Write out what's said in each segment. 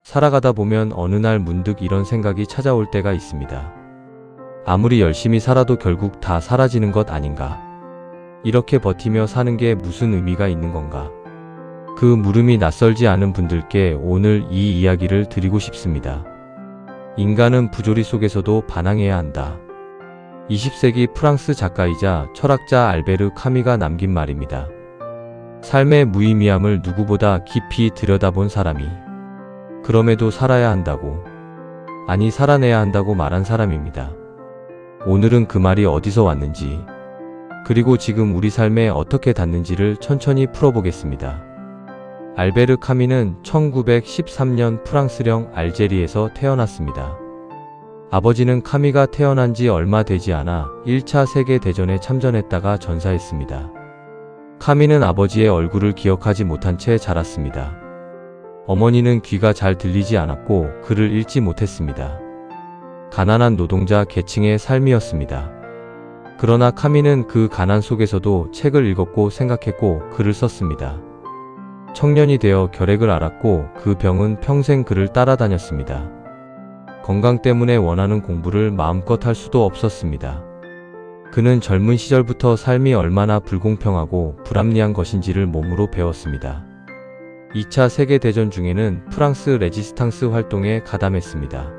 살아가다 보면 어느 날 문득 이런 생각이 찾아올 때가 있습니다. 아무리 열심히 살아도 결국 다 사라지는 것 아닌가? 이렇게 버티며 사는 게 무슨 의미가 있는 건가? 그 물음이 낯설지 않은 분들께 오늘 이 이야기를 드리고 싶습니다. 인간은 부조리 속에서도 반항해야 한다. 20세기 프랑스 작가이자 철학자 알베르 카미가 남긴 말입니다. 삶의 무의미함을 누구보다 깊이 들여다본 사람이 그럼에도 살아야 한다고, 아니 살아내야 한다고 말한 사람입니다. 오늘은 그 말이 어디서 왔는지, 그리고 지금 우리 삶에 어떻게 닿는지를 천천히 풀어보겠습니다. 알베르 카미는 1913년 프랑스령 알제리에서 태어났습니다. 아버지는 카미가 태어난 지 얼마 되지 않아 1차 세계대전에 참전했다가 전사했습니다. 카미는 아버지의 얼굴을 기억하지 못한 채 자랐습니다. 어머니는 귀가 잘 들리지 않았고 글을 읽지 못했습니다. 가난한 노동자 계층의 삶이었습니다. 그러나 카미는 그 가난 속에서도 책을 읽었고 생각했고 글을 썼습니다. 청년이 되어 결핵을 앓았고 그 병은 평생 그를 따라다녔습니다. 건강 때문에 원하는 공부를 마음껏 할 수도 없었습니다. 그는 젊은 시절부터 삶이 얼마나 불공평하고 불합리한 것인지를 몸으로 배웠습니다. 2차 세계대전 중에는 프랑스 레지스탕스 활동에 가담했습니다.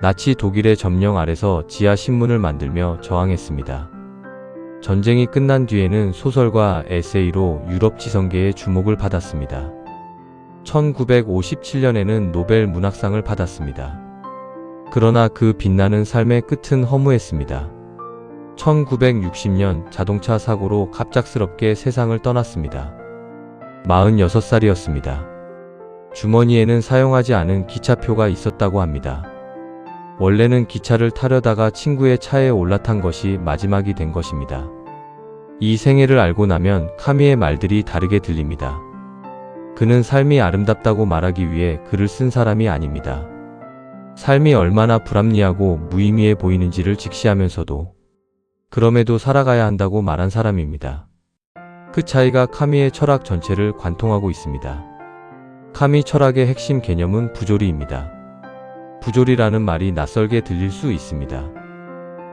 나치 독일의 점령 아래서 지하 신문을 만들며 저항했습니다. 전쟁이 끝난 뒤에는 소설과 에세이로 유럽 지성계의 주목을 받았습니다. 1957년에는 노벨 문학상을 받았습니다. 그러나 그 빛나는 삶의 끝은 허무했습니다. 1960년 자동차 사고로 갑작스럽게 세상을 떠났습니다. 46살이었습니다. 주머니에는 사용하지 않은 기차표가 있었다고 합니다. 원래는 기차를 타려다가 친구의 차에 올라탄 것이 마지막이 된 것입니다. 이 생애를 알고 나면 카미의 말들이 다르게 들립니다. 그는 삶이 아름답다고 말하기 위해 글을 쓴 사람이 아닙니다. 삶이 얼마나 불합리하고 무의미해 보이는지를 직시하면서도 그럼에도 살아가야 한다고 말한 사람입니다. 그 차이가 카미의 철학 전체를 관통하고 있습니다. 카미 철학의 핵심 개념은 부조리입니다. 부조리라는 말이 낯설게 들릴 수 있습니다.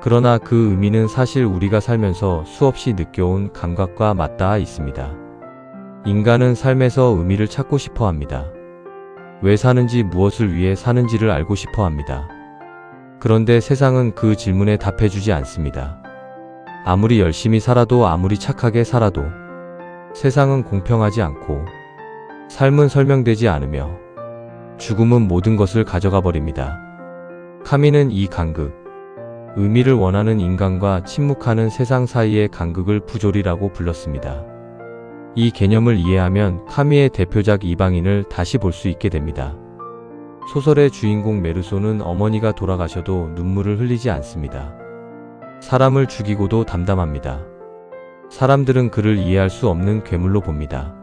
그러나 그 의미는 사실 우리가 살면서 수없이 느껴온 감각과 맞닿아 있습니다. 인간은 삶에서 의미를 찾고 싶어 합니다. 왜 사는지, 무엇을 위해 사는지를 알고 싶어 합니다. 그런데 세상은 그 질문에 답해주지 않습니다. 아무리 열심히 살아도, 아무리 착하게 살아도 세상은 공평하지 않고 삶은 설명되지 않으며 죽음은 모든 것을 가져가 버립니다. 카미는 이 간극, 의미를 원하는 인간과 침묵하는 세상 사이의 간극을 부조리라고 불렀습니다. 이 개념을 이해하면 카미의 대표작 이방인을 다시 볼 수 있게 됩니다. 소설의 주인공 메르소는 어머니가 돌아가셔도 눈물을 흘리지 않습니다. 사람을 죽이고도 담담합니다. 사람들은 그를 이해할 수 없는 괴물로 봅니다.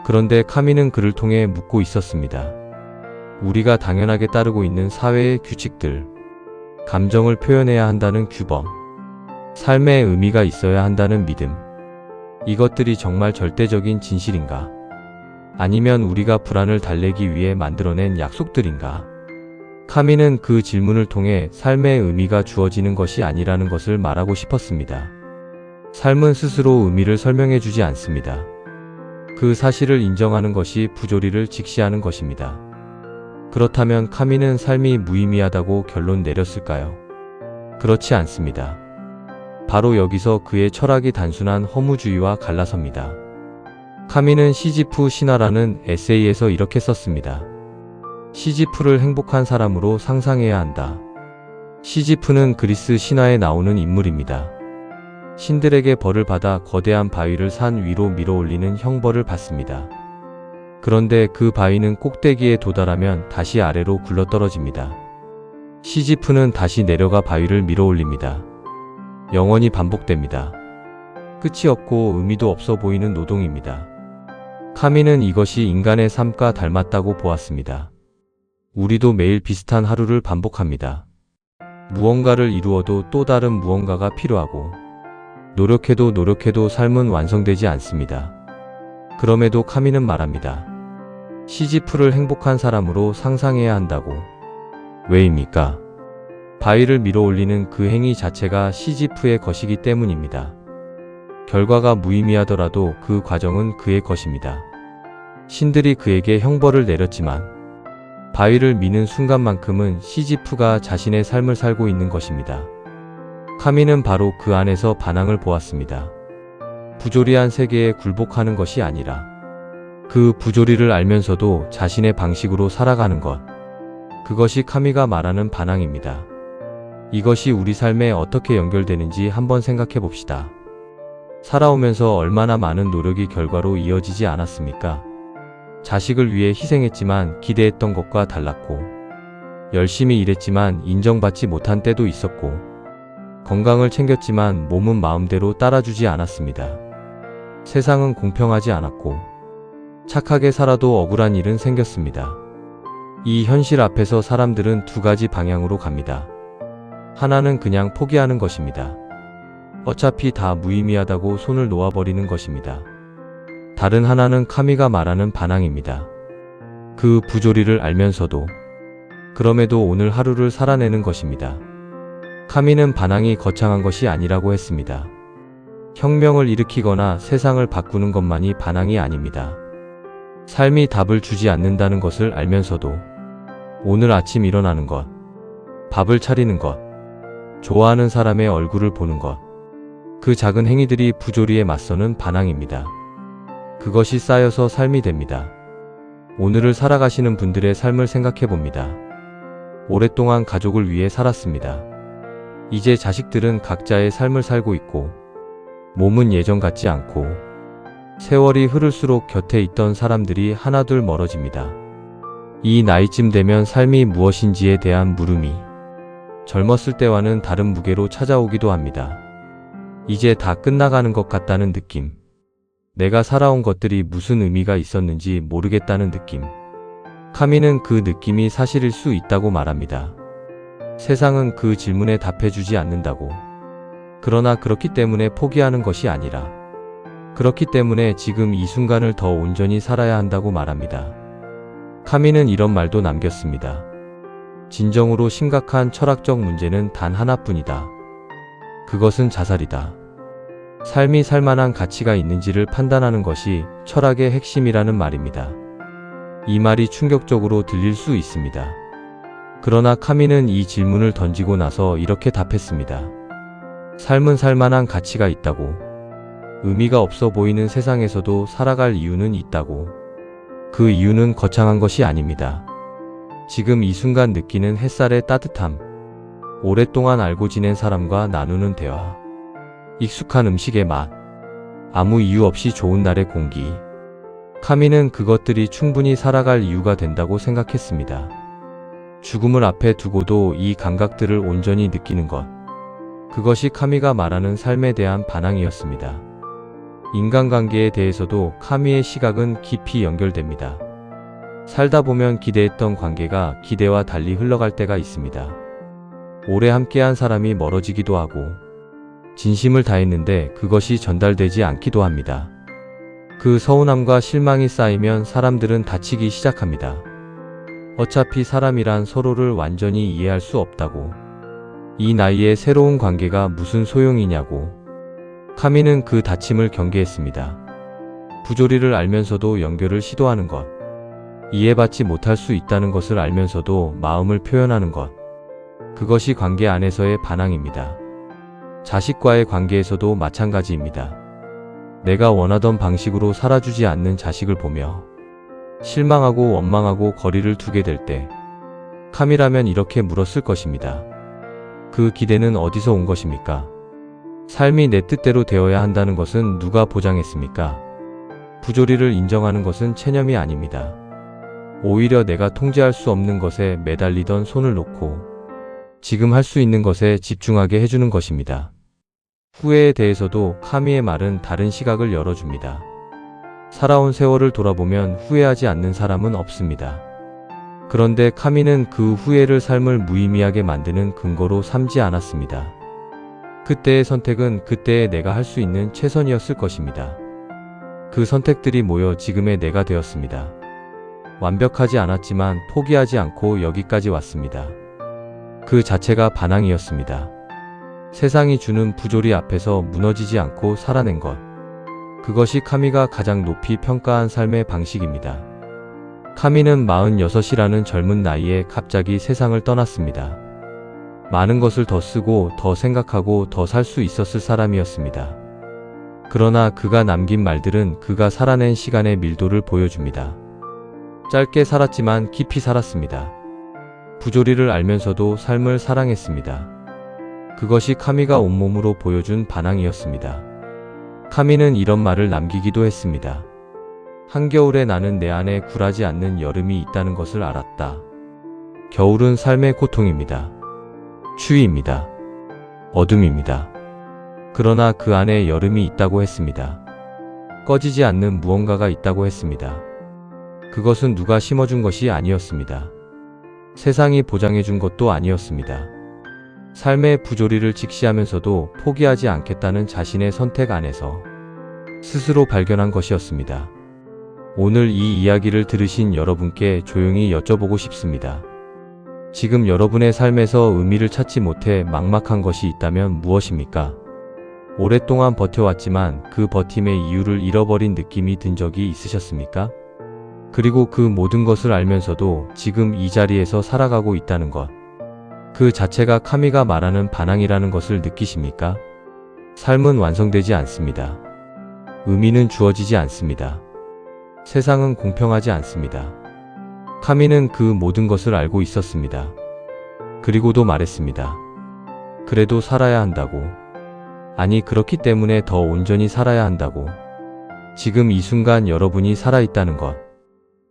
그런데 카미는 그를 통해 묻고 있었습니다. 우리가 당연하게 따르고 있는 사회의 규칙들, 감정을 표현해야 한다는 규범, 삶에 의미가 있어야 한다는 믿음, 이것들이 정말 절대적인 진실인가? 아니면 우리가 불안을 달래기 위해 만들어낸 약속들인가? 카미는 그 질문을 통해 삶의 의미가 주어지는 것이 아니라는 것을 말하고 싶었습니다. 삶은 스스로 의미를 설명해주지 않습니다. 그 사실을 인정하는 것이 부조리를 직시하는 것입니다. 그렇다면 카미는 삶이 무의미하다고 결론 내렸을까요? 그렇지 않습니다. 바로 여기서 그의 철학이 단순한 허무주의와 갈라섭니다. 카미는 시지프 신화라는 에세이에서 이렇게 썼습니다. 시지프를 행복한 사람으로 상상해야 한다. 시지프는 그리스 신화에 나오는 인물입니다. 신들에게 벌을 받아 거대한 바위를 산 위로 밀어올리는 형벌을 받습니다. 그런데 그 바위는 꼭대기에 도달하면 다시 아래로 굴러떨어집니다. 시지프는 다시 내려가 바위를 밀어올립니다. 영원히 반복됩니다. 끝이 없고 의미도 없어 보이는 노동입니다. 카미는 이것이 인간의 삶과 닮았다고 보았습니다. 우리도 매일 비슷한 하루를 반복합니다. 무언가를 이루어도 또 다른 무언가가 필요하고 노력해도 삶은 완성되지 않습니다. 그럼에도 카미는 말합니다. 시지프를 행복한 사람으로 상상해야 한다고. 왜입니까? 바위를 밀어 올리는 그 행위 자체가 시지프의 것이기 때문입니다. 결과가 무의미하더라도 그 과정은 그의 것입니다. 신들이 그에게 형벌을 내렸지만 바위를 미는 순간만큼은 시지프가 자신의 삶을 살고 있는 것입니다. 카미는 바로 그 안에서 반항을 보았습니다. 부조리한 세계에 굴복하는 것이 아니라 그 부조리를 알면서도 자신의 방식으로 살아가는 것. 그것이 카미가 말하는 반항입니다. 이것이 우리 삶에 어떻게 연결되는지 한번 생각해 봅시다. 살아오면서 얼마나 많은 노력이 결과로 이어지지 않았습니까? 자식을 위해 희생했지만 기대했던 것과 달랐고, 열심히 일했지만 인정받지 못한 때도 있었고, 건강을 챙겼지만 몸은 마음대로 따라주지 않았습니다. 세상은 공평하지 않았고, 착하게 살아도 억울한 일은 생겼습니다. 이 현실 앞에서 사람들은 두 가지 방향으로 갑니다. 하나는 그냥 포기하는 것입니다. 어차피 다 무의미하다고 손을 놓아버리는 것입니다. 다른 하나는 카미가 말하는 반항입니다. 그 부조리를 알면서도, 그럼에도 오늘 하루를 살아내는 것입니다. 카미는 반항이 거창한 것이 아니라고 했습니다. 혁명을 일으키거나 세상을 바꾸는 것만이 반항이 아닙니다. 삶이 답을 주지 않는다는 것을 알면서도 오늘 아침 일어나는 것, 밥을 차리는 것, 좋아하는 사람의 얼굴을 보는 것, 그 작은 행위들이 부조리에 맞서는 반항입니다. 그것이 쌓여서 삶이 됩니다. 오늘을 살아가시는 분들의 삶을 생각해 봅니다. 오랫동안 가족을 위해 살았습니다. 이제 자식들은 각자의 삶을 살고 있고, 몸은 예전 같지 않고, 세월이 흐를수록 곁에 있던 사람들이 하나둘 멀어집니다. 이 나이쯤 되면 삶이 무엇인지에 대한 물음이 젊었을 때와는 다른 무게로 찾아오기도 합니다. 이제 다 끝나가는 것 같다는 느낌. 내가 살아온 것들이 무슨 의미가 있었는지 모르겠다는 느낌. 카미는 그 느낌이 사실일 수 있다고 말합니다. 세상은 그 질문에 답해주지 않는다고. 그러나 그렇기 때문에 포기하는 것이 아니라, 그렇기 때문에 지금 이 순간을 더 온전히 살아야 한다고 말합니다. 카미는 이런 말도 남겼습니다. 진정으로 심각한 철학적 문제는 단 하나뿐이다. 그것은 자살이다. 삶이 살만한 가치가 있는지를 판단하는 것이 철학의 핵심이라는 말입니다. 이 말이 충격적으로 들릴 수 있습니다. 그러나 카미는 이 질문을 던지고 나서 이렇게 답했습니다. 삶은 살만한 가치가 있다고. 의미가 없어 보이는 세상에서도 살아갈 이유는 있다고. 그 이유는 거창한 것이 아닙니다. 지금 이 순간 느끼는 햇살의 따뜻함, 오랫동안 알고 지낸 사람과 나누는 대화, 익숙한 음식의 맛, 아무 이유 없이 좋은 날의 공기. 카미는 그것들이 충분히 살아갈 이유가 된다고 생각했습니다. 죽음을 앞에 두고도 이 감각들을 온전히 느끼는 것. 그것이 카미가 말하는 삶에 대한 반항이었습니다. 인간관계에 대해서도 카미의 시각은 깊이 연결됩니다. 살다 보면 기대했던 관계가 기대와 달리 흘러갈 때가 있습니다. 오래 함께한 사람이 멀어지기도 하고, 진심을 다했는데 그것이 전달되지 않기도 합니다. 그 서운함과 실망이 쌓이면 사람들은 다치기 시작합니다. 어차피 사람이란 서로를 완전히 이해할 수 없다고. 이 나이에 새로운 관계가 무슨 소용이냐고. 카미는 그 다침을 경계했습니다. 부조리를 알면서도 연결을 시도하는 것. 이해받지 못할 수 있다는 것을 알면서도 마음을 표현하는 것. 그것이 관계 안에서의 반항입니다. 자식과의 관계에서도 마찬가지입니다. 내가 원하던 방식으로 살아주지 않는 자식을 보며 실망하고 원망하고 거리를 두게 될 때, 카미라면 이렇게 물었을 것입니다. 그 기대는 어디서 온 것입니까? 삶이 내 뜻대로 되어야 한다는 것은 누가 보장했습니까? 부조리를 인정하는 것은 체념이 아닙니다. 오히려 내가 통제할 수 없는 것에 매달리던 손을 놓고 지금 할 수 있는 것에 집중하게 해주는 것입니다. 후회에 대해서도 카미의 말은 다른 시각을 열어줍니다. 살아온 세월을 돌아보면 후회하지 않는 사람은 없습니다. 그런데 카미는 그 후회를 삶을 무의미하게 만드는 근거로 삼지 않았습니다. 그때의 선택은 그때의 내가 할 수 있는 최선이었을 것입니다. 그 선택들이 모여 지금의 내가 되었습니다. 완벽하지 않았지만 포기하지 않고 여기까지 왔습니다. 그 자체가 반항이었습니다. 세상이 주는 부조리 앞에서 무너지지 않고 살아낸 것. 그것이 카미가 가장 높이 평가한 삶의 방식입니다. 카미는 46이라는 젊은 나이에 갑자기 세상을 떠났습니다. 많은 것을 더 쓰고 더 생각하고 더 살 수 있었을 사람이었습니다. 그러나 그가 남긴 말들은 그가 살아낸 시간의 밀도를 보여줍니다. 짧게 살았지만 깊이 살았습니다. 부조리를 알면서도 삶을 사랑했습니다. 그것이 카미가 온몸으로 보여준 반항이었습니다. 카미는 이런 말을 남기기도 했습니다. 한겨울에 나는 내 안에 굴하지 않는 여름이 있다는 것을 알았다. 겨울은 삶의 고통입니다. 추위입니다. 어둠입니다. 그러나 그 안에 여름이 있다고 했습니다. 꺼지지 않는 무언가가 있다고 했습니다. 그것은 누가 심어준 것이 아니었습니다. 세상이 보장해준 것도 아니었습니다. 삶의 부조리를 직시하면서도 포기하지 않겠다는 자신의 선택 안에서 스스로 발견한 것이었습니다. 오늘 이 이야기를 들으신 여러분께 조용히 여쭤보고 싶습니다. 지금 여러분의 삶에서 의미를 찾지 못해 막막한 것이 있다면 무엇입니까? 오랫동안 버텨왔지만 그 버팀의 이유를 잃어버린 느낌이 든 적이 있으셨습니까? 그리고 그 모든 것을 알면서도 지금 이 자리에서 살아가고 있다는 것. 그 자체가 카미가 말하는 반항이라는 것을 느끼십니까? 삶은 완성되지 않습니다. 의미는 주어지지 않습니다. 세상은 공평하지 않습니다. 카미는 그 모든 것을 알고 있었습니다. 그리고도 말했습니다. 그래도 살아야 한다고. 아니, 그렇기 때문에 더 온전히 살아야 한다고. 지금 이 순간 여러분이 살아있다는 것.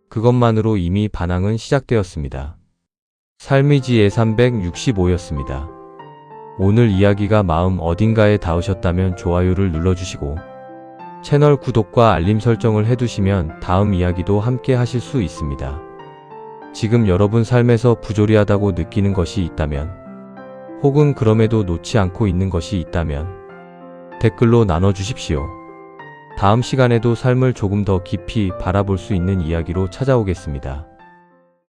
그것만으로 이미 반항은 시작되었습니다. 삶이지혜 365였습니다. 오늘 이야기가 마음 어딘가에 닿으셨다면 좋아요를 눌러주시고 채널 구독과 알림 설정을 해두시면 다음 이야기도 함께 하실 수 있습니다. 지금 여러분 삶에서 부조리하다고 느끼는 것이 있다면 혹은 그럼에도 놓지 않고 있는 것이 있다면 댓글로 나눠주십시오. 다음 시간에도 삶을 조금 더 깊이 바라볼 수 있는 이야기로 찾아오겠습니다.